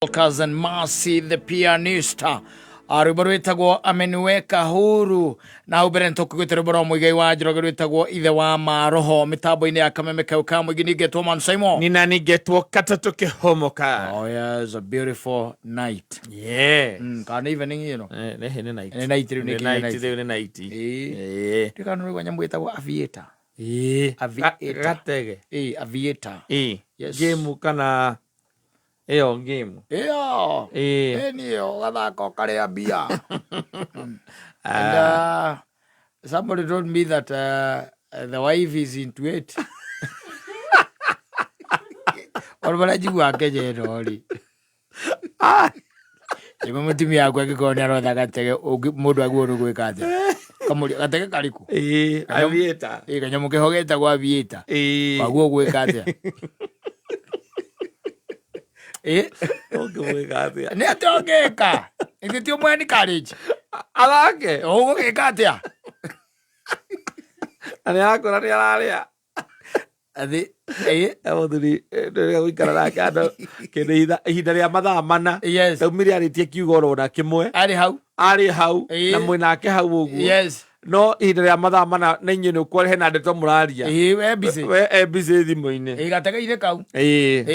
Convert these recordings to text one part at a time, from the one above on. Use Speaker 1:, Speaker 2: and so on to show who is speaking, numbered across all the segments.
Speaker 1: Cousin Mercy the pianista rwimbo rwitagwo ameniweka huru na hau mbere ntukugwite rwimbo rwa muigai wa Njoroge rwitagwo ithe wa maroho mitambo-ini ya kameme kau ka muigi ningetwo Man Simon
Speaker 2: nina ningetwo Katatu Kihomoka.
Speaker 1: Oh yes, a beautiful night.
Speaker 2: Yeah.
Speaker 1: Kana evening
Speaker 2: ne night.
Speaker 1: Ne night riu
Speaker 2: ne night.
Speaker 1: Tikano rwa nyamu itagwo Aviator.
Speaker 2: Aviator. Gatege.
Speaker 1: Aviator.
Speaker 2: Yes. Game kana Eyo game.
Speaker 1: Eyo. Niyo gathako karia bia. And somebody told me that the wife is into it. Orabara jigwa keje rori. Imo mutimi yakwa gikoni arotha gatege mundu agwo gwika ate. Kamuri gatege kariku.
Speaker 2: Aviator.
Speaker 1: Kanyamu kehogeta gwa Aviator. Bagwo gwika ate.
Speaker 2: Ogwekatia.
Speaker 1: Ne atogeka. Ingitio mwani college.
Speaker 2: Alake.
Speaker 1: Ogwekatia.
Speaker 2: Ani akora ni araria.
Speaker 1: Athi
Speaker 2: Amuthuri ndio gwikara nake ando kindu ihinda ria mathaa mana.
Speaker 1: Yes.
Speaker 2: Taumire aritie kiugo rona kimwe.
Speaker 1: Ari hau.
Speaker 2: Na mwinake hau uguo.
Speaker 1: Yes.
Speaker 2: No ihinda ria mathaa mana na inyu ni ukore na ndeto muraria.
Speaker 1: We busy.
Speaker 2: We busy thimu-ini.
Speaker 1: Gatege ire kau.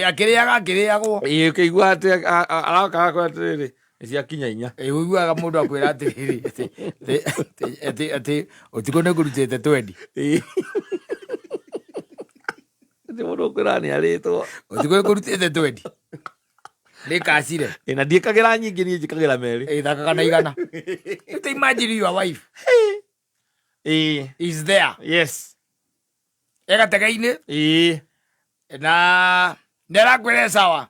Speaker 1: Akiriagwo.
Speaker 2: Keigua ati araka kwa atiriri. Cia kinya inya.
Speaker 1: Uiguaga mundu akwira atiriri. Ati utiko ne kurutete 20.
Speaker 2: Ati mundu akwira ni aritwo.
Speaker 1: Utiko kurutete 20. Ndikacire.
Speaker 2: Na ndiekagira nyingi ni njikagira meri.
Speaker 1: Thakaga na igana. Imagine your wife. Is there.
Speaker 2: Yes.
Speaker 1: Gatege-ini. Na ndarakwire sawa.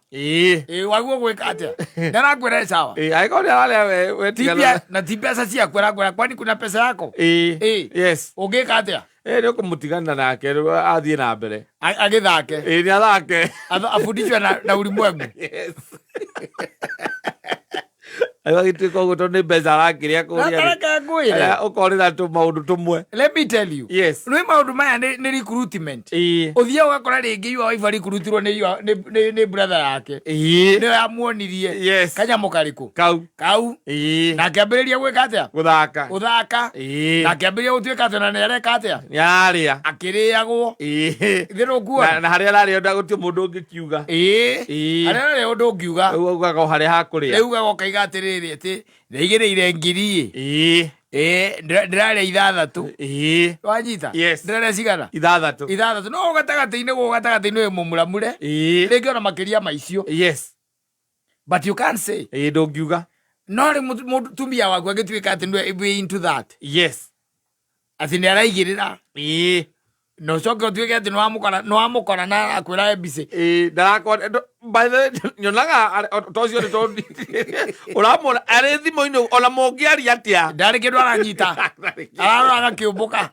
Speaker 1: Waguo gwika atia. Ndarakwire sawa.
Speaker 2: Aiko ni aralia we
Speaker 1: tigana. Na tipia sasa cia kwera kwani kuna pesa yako?
Speaker 2: Yes.
Speaker 1: Ugika atia.
Speaker 2: Ni ukumutigana nake athie na mbere.
Speaker 1: Agithake.
Speaker 2: Ni athake.
Speaker 1: Afundishwe na ulimwengu.
Speaker 2: Yes. Ayo gituko guto ni mbeca arakiria kuria. Ukorira tu maundu tumwe.
Speaker 1: Let me tell you.
Speaker 2: Yes.
Speaker 1: Nwi maundu maya ni recruitment. Uthia ugakora ringi iwa wife recruitirwo ni brother yake. Ni amuonirie.
Speaker 2: Yes.
Speaker 1: Kanyamu kariku.
Speaker 2: Kau.
Speaker 1: Na kiambiriria gwika atia? Guthaka. Na kiambiriria gutuika atia na ni areka atia?
Speaker 2: Yaria.
Speaker 1: Akiriagwo. Thiru kuona.
Speaker 2: Na haria araria ndagutie mundu ungikiuga.
Speaker 1: Haria araria undu ungiuga.
Speaker 2: Ugaga haria hakuria.
Speaker 1: Ugaga kaiga atiriri ati ndeigirire ngiri. Ndirare ithathatu. Wanyita?
Speaker 2: Yes.
Speaker 1: Ndirare cigana?
Speaker 2: Ithathatu.
Speaker 1: No gatagati-ini we mumuramure. Ringi ona makiria maicio.
Speaker 2: Yes.
Speaker 1: But you can't say.
Speaker 2: Ndungiuga.
Speaker 1: No ri mutumia waku agituika ati we into that.
Speaker 2: Yes.
Speaker 1: Ati ni araigirira. No coke utuike ati no amukora na akwira mbisi.
Speaker 2: Ndarakora by the nyonaga tocio ni to uramona ari thimu-ini ona mongiaria atia.
Speaker 1: Ndari kindu aranyita. Ararora kiumbuka.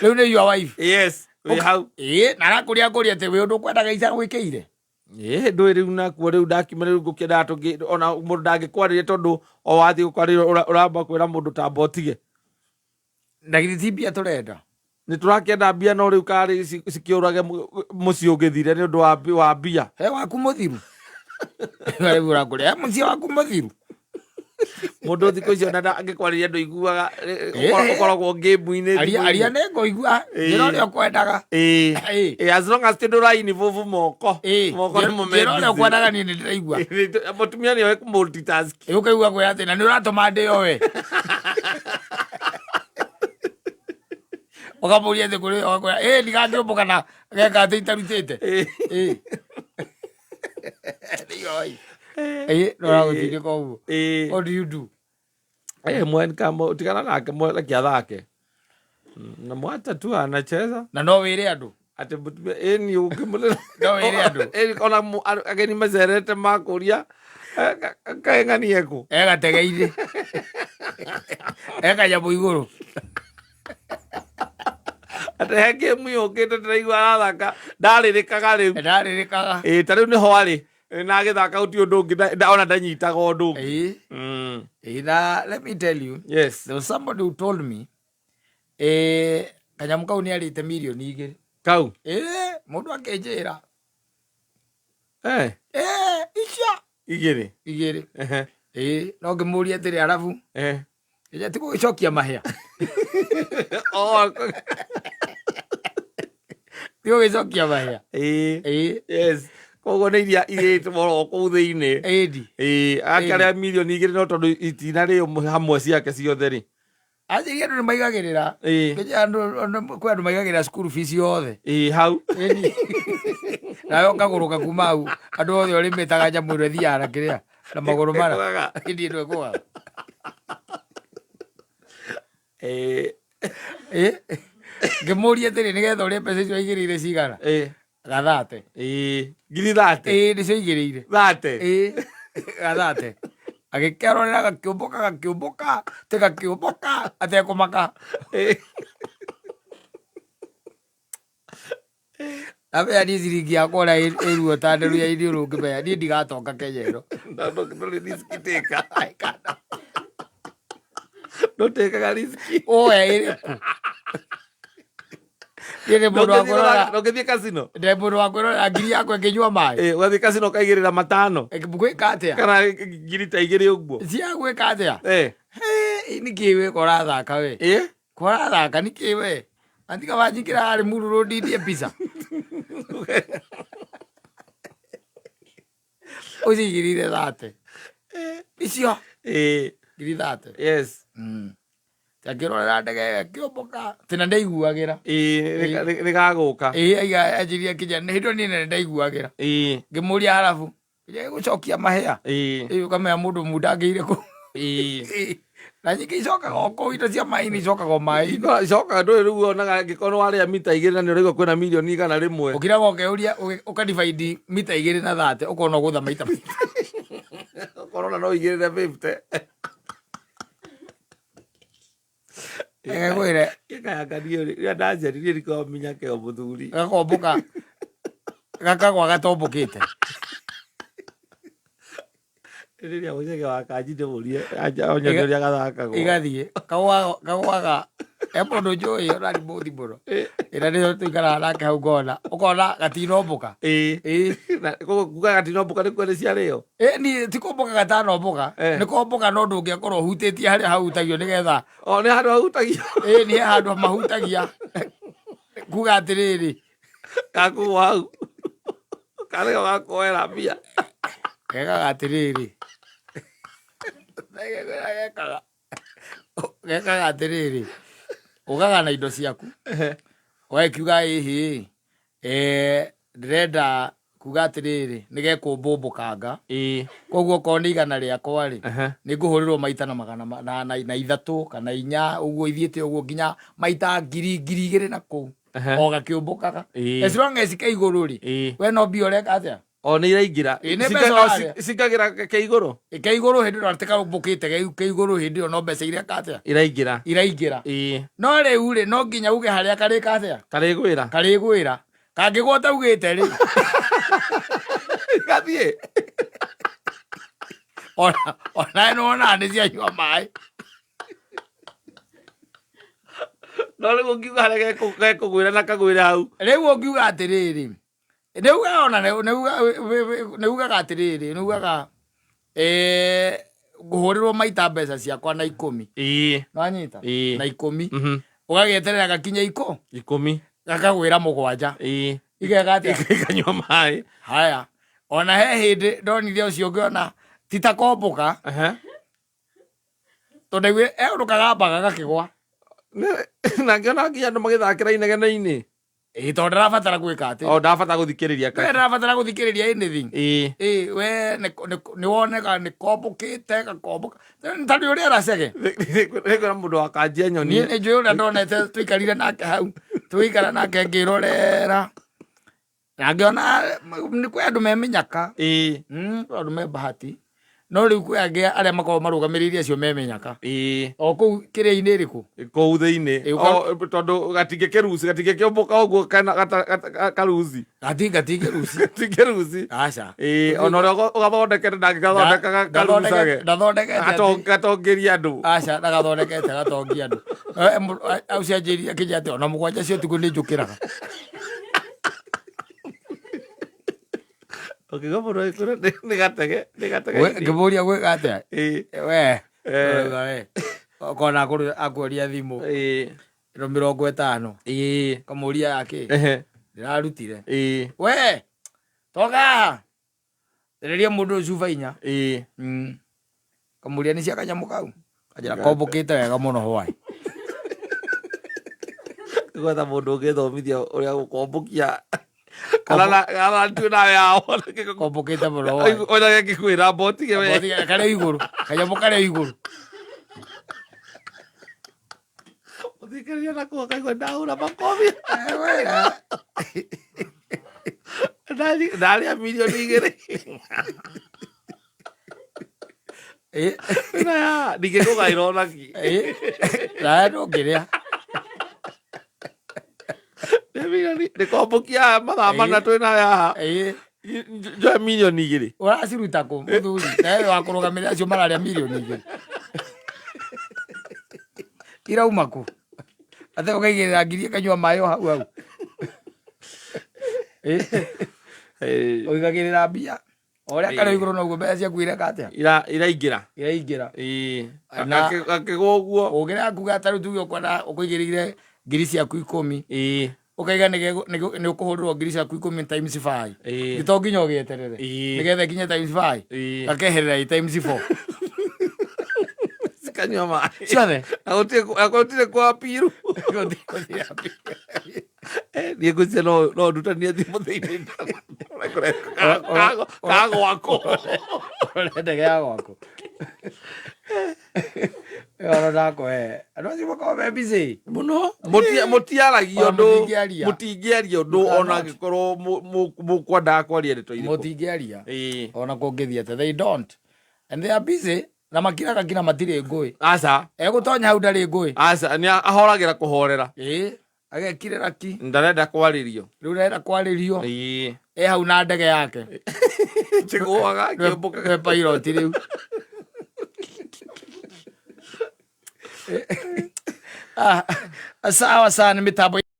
Speaker 1: Riu ni your wife.
Speaker 2: Yes. We how.
Speaker 1: Na arakuria ati we undu kwendaga ica gwikire.
Speaker 2: Ndå rä u nakuo rä u ndakima rä u ngå kä enda tå ona må ndå ndangä kwarä tondå o wathiä gå kwarä å ramba kwä ra må ndå tamba å tige
Speaker 1: ndagä ti mbia tå renda
Speaker 2: nä tå rakäenda mbia no rä u karä cikä å rage må ciä å ngä thire nä å ndå wa mbia
Speaker 1: he waku må thiru å rakå rä må ciä waku må thiru
Speaker 2: må ndå thikå icio na ndangä kwarä ria ndå iguaga å koragwo ngämu-inä
Speaker 1: aria nä ngå igua njä ra å rä a å kwendaga
Speaker 2: as long as tä ndå raini bobu moko nä mo
Speaker 1: njä ra å rä a å kwendaga niä nä ndä raigua
Speaker 2: må tumia nä oä multitask
Speaker 1: å kaigua kwä atä na nä å ratå ma ndä o we å kamå ria thä kå rä ndigangä å mbå kana geka atä itarutä te no ragå tinä koguo. What do you do?
Speaker 2: Mwen kama tigana nake mwe kia thake na mwata tu anacheza
Speaker 1: na no wire andu
Speaker 2: ati mutumia ni ukimule
Speaker 1: no wire andu
Speaker 2: ona ageni macerete makuria kaeng'ania ku
Speaker 1: gategeire kanyamu iguru
Speaker 2: ati he game yukite ndiraigua arathaka ndaririkaga riu ta riu niho ari na agithaka uti undu ungi ona ndanyitaga undu ungi.
Speaker 1: Let me tell you.
Speaker 2: Yes.
Speaker 1: There was somebody who told me kanyamu kau ni arite milioni 2 kau mundu akenjira
Speaker 2: igiri
Speaker 1: no ngimuria atiri arabu ija tiko gicokia mahia tiko gicokia mahia
Speaker 2: yes koguo nä iria irä moro kå u thä inä akaria mirioni 2 no tondå itinarä hamwe ciake ciothe rä
Speaker 1: Aciari andå nä maigagä rä ra kwä andå maigagä rä ra cukuru fees yothe
Speaker 2: hau
Speaker 1: nawe ũkagå rå ka kuma hau andå othe å rä mä taga nyamå ä rä thiaga na kä rä a na magå rå mara indi ndå äkåga ngä må ria atä rä nä getha å rä mbeca icio aigä rä ire cigana gathate
Speaker 2: ngiri 30
Speaker 1: nä cio aigä rä ire gathate agä kä arorera gakä å mboka tä gakä å mboka atekå maka abeani ciringi yakwa å ä ruo ta nderu ya irio rå ngä menya niä ndigatonga Kenya ä no
Speaker 2: ndåtĩkaga riski
Speaker 1: oya ä rä ku niä må
Speaker 2: ndångĩthiĩ casino
Speaker 1: ndä må ndå wa kwä rorera ngiri yakwa ä kä nyua maä
Speaker 2: ũgathiĩ casino kaigä rä ra matano
Speaker 1: gwä ka atä a
Speaker 2: kana ngiri ta 2 ũguo
Speaker 1: cia gwä ka atä a nä kä wä korathaka we korathaka nä kä we antika wanjingä ra harä muru rå ndindie mbica å cigirä ire thate icio ngiri thate ngä rorera ndege kä å mboka tä na ndaiguagä ra
Speaker 2: nä gagå ka
Speaker 1: anjiria kinya nä hä ndå nä nene ndaiguagä ra ngä må ria harabu gå cokia mahea å kamenya må ndå mu ndangä ire kå na nyingä icokaga o kå indo cia maä nä icokaga o maä
Speaker 2: icokaga ndå rä u onaga ngä korwo warä a mita 2 na nä å raigua kwä na mirioni 100
Speaker 1: å kiraga å kä å ria å kadibaidi mita 2 na thate å kona å gå tha maita
Speaker 2: korona no 2 na 50
Speaker 1: egwä re
Speaker 2: gäkayanganio rä ndanjaririe ndikamenya keo må thuri
Speaker 1: gakomboka gakagwa gatombåkä te
Speaker 2: rä rä a må cege wa kanji ndä må rie onyone å rä a gathakagwo
Speaker 1: igathiä kagwaga e må ndå njå ä ona må thi må no ä na nä tå ikaraga nake hau ngona å kona gatinombåka
Speaker 2: kuga gatinombåka nä kwene ciarä o
Speaker 1: niä ti kå mbåka gatanombåka nä kombåka no ndå ngä akorwo hutä tie harä a hahutagio nä getha
Speaker 2: nä handå hahutagio
Speaker 1: nä he handå mahutagia kuga atä rä rä
Speaker 2: gakå hau karä o gakoera mbia
Speaker 1: gegaga atä rä rä gekaga atä rä rä å gaga na indo ciaku ũgakiuga ĩhĩ ndĩrenda kuga atä rä rä nä gekå mbå kanga koguo okorwo nä igana rä akwa rä nä ngå hå rä rwo maita na magana na ithatå kana 4 å guo ithiä te å guo nginya maita ngiri 2 na kå u o gakä å mbå kaga ecika igå rå rä we no mbia å reka atä a
Speaker 2: o nä iraingä cingagä ra kä igå rå
Speaker 1: kä igå rå hä ndä ä no atä ka mbå kä te kä igå rå hä ndä ä yo no mbeca ireka atä a iraingä ra no rä u rä no nginya uge harä a karä ka atä a karä gwä ra kangä gå taugä te rä
Speaker 2: gathiä
Speaker 1: ona no ona nä cianyua maä
Speaker 2: no rä gå ngiuga harä gekå gwä ra na kagwä ra hau
Speaker 1: rä u å ngiuga atä rä rä nä ugaga ona nä ugaga atä rä rä nä ugaga ngå hå rä rwo maita mbeca ciakwa na 10 nanyita na 10 å gageterera gakinya 10 gakagwä ra 7 igega atä
Speaker 2: kanyua maä
Speaker 1: haya ona he hä ndä ndonire å cio ngä ona titakombåka tondå å ndå kagambaga gakä gwa
Speaker 2: na ngä ona nginya andå magä thakä ra inegene-inä
Speaker 1: tondå ndarabatara gwä ka atä
Speaker 2: ndabatara gå thikä rä ria
Speaker 1: ndarabatara gå thikä rä ria anything we nä woneka nä kombåkä te gakombåka tarä å rä a racege
Speaker 2: nä kwä må ndå wakanjia nyoni
Speaker 1: nä njå ä å rä a ndonete tå ikarire nake hau tå ikara nake ngä rorera na ngä ona nä kwä andå memenyaka andå me bahati no rä u kwä angä arä a makorwo marå gamä rä ire acio memenyaka o kå u kä rä a-inä rä kå
Speaker 2: kå u thä inä tondå gatingä kä ruci gatingä kä mbå ka å guo karuci
Speaker 1: gatingä ruci
Speaker 2: gatingä ruci
Speaker 1: aca
Speaker 2: ona å rä a å gathondekete ndangä gathondeka karucage gatongä ria andå
Speaker 1: aca ndagathondekete gatongia andå au cianjä ria kä nja atä ona 7 cio tiguo nä njå kä raga
Speaker 2: Okay, go for it. Nĩgatege.
Speaker 1: Ngĩmũria gwĩka atĩa? We. Kona akũria thimũ. Ĩno 50. Kamũria yake. Ndĩrarutire. We. Toka. Rĩrĩa mũndũ cuba 4. Kamũria nĩ cia kanyamũ kau. Kanjĩra kombũkĩte wega mũno hwaĩ.
Speaker 2: Gwetha mũndũ ũngĩthomithia ũrĩa gũkombũkia. Kana tu na yao.
Speaker 1: Kombũkĩte mũno
Speaker 2: hwaĩ. Ona gĩkwĩra botige we.
Speaker 1: Karĩ igũrũ. Kanyamũ karĩ igũrũ.
Speaker 2: Ũthikĩrĩria na kuo kaigua ndahũra makobi. Ndarĩa milioni 2. Ndingĩkũgaĩra onaki.
Speaker 1: Ndũngĩrĩa.
Speaker 2: Ndĩkombũkia mathaa mana twĩna haha. Njoe milioni 2.
Speaker 1: Ũraciruta kũ mũthuri? Nawe wa kũrũgamĩrĩra acio mararĩa milioni 2. Irauma kũ? Atĩ ũkaigĩrĩra ngiri kanyua maĩ o hau. Ũigagĩrĩra mbia. Oria kana igũrũ noguo mbeca ciaku ireka atĩa?
Speaker 2: Iraingĩra. Akĩgwa ũguo.
Speaker 1: Ũngĩrega kuga tarĩu tuge ũkũigĩrĩire ngiri ciaku 10. Ũkaiga nĩ ũkũhũrĩrwo ngiri ciaku 10 times 5. Nĩ nginya ũgĩeterere. Nĩgetha ikinye times 5. Gakeherera times 4.
Speaker 2: Sikanyua maĩ.
Speaker 1: Ciothe.
Speaker 2: Agũtirĩ kwa piru. Niĩ ngwĩciria no ndutanie thimũ thĩinĩ. Kagwakũ.
Speaker 1: Ndege ya gwakũ. Ĩyo ndakũhe. Andũ acio makoragwo me busy
Speaker 2: mũno. Mũtiaragia ũndũ ona angĩkorwo mũkwendaga kwaria ndeto irĩkũ.
Speaker 1: Mũtingĩaria. Ona kũngĩthiĩ atĩa. They don't. And they are busy. Na makiraga kina matirĩ ngũĩ.
Speaker 2: Aca.
Speaker 1: Egũtonya hau ndarĩ ngũĩ.
Speaker 2: Aca nĩ ahoragĩra kũhorera.
Speaker 1: Agekirĩra ki.
Speaker 2: Ndarenda kwarĩrio.
Speaker 1: Rĩu ndarenda kwarĩrio. Hau na ndege yake.
Speaker 2: Njĩgũaga ngĩmbũka.
Speaker 1: Pilot rĩu. Sawa sana mitambo